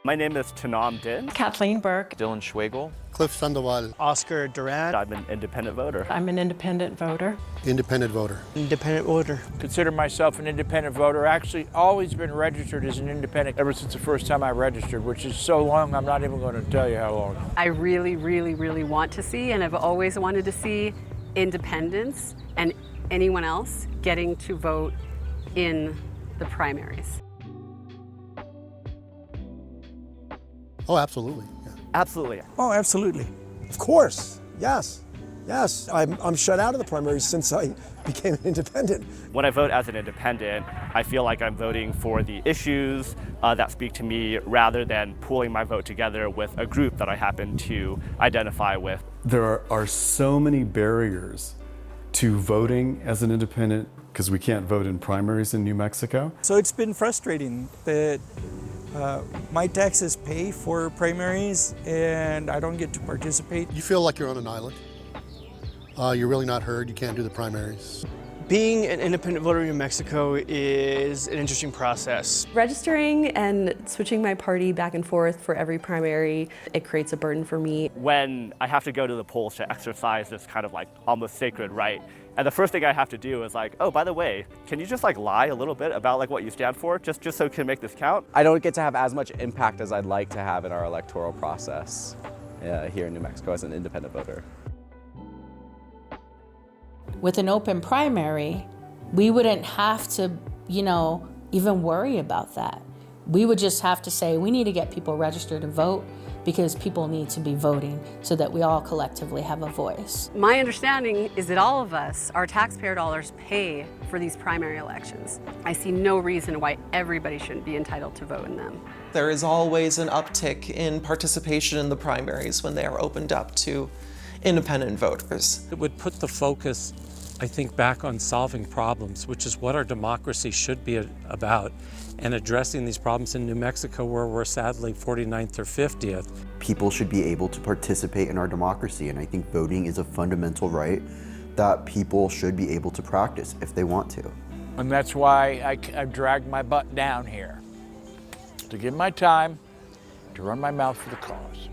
My name is Tanam Din. Kathleen Burke. Dylan Schwagel. Cliff Sandoval. Oscar Durant. I'm an independent voter. I'm an independent voter. Independent voter. Independent voter. Consider myself an independent voter. Actually, always been registered as an independent ever since the first time I registered, which is so long, I'm not even going to tell you how long. I really, really, really want to see, and I've always wanted to see, independents and anyone else getting to vote in the primaries. Oh, absolutely. Yeah. Absolutely. Oh, absolutely. Of course. Yes. Yes. I'm shut out of the primaries since I became an independent. When I vote as an independent, I feel like I'm voting for the issues that speak to me rather than pooling my vote together with a group that I happen to identify with. There are so many barriers to voting as an independent because we can't vote in primaries in New Mexico. So it's been frustrating that my taxes pay for primaries and I don't get to participate. You feel like you're on an island. You're really not heard. You can't do the primaries. Being an independent voter in New Mexico is an interesting process. Registering and switching my party back and forth for every primary, it creates a burden for me. When I have to go to the polls to exercise this kind of like almost sacred right, and the first thing I have to do is like, oh, by the way, can you just like lie a little bit about like what you stand for, just so we can make this count? I don't get to have as much impact as I'd like to have in our electoral process here in New Mexico as an independent voter. With an open primary, we wouldn't have to, even worry about that. We would just have to say, we need to get people registered to vote because people need to be voting so that we all collectively have a voice. My understanding is that all of us, our taxpayer dollars, pay for these primary elections. I see no reason why everybody shouldn't be entitled to vote in them. There is always an uptick in participation in the primaries when they are opened up to independent voters. It would put the focus, I think, back on solving problems, which is what our democracy should be about, and addressing these problems in New Mexico where we're sadly 49th or 50th. People should be able to participate in our democracy, and I think voting is a fundamental right that people should be able to practice if they want to. And that's why I dragged my butt down here, to give my time, to run my mouth for the cause.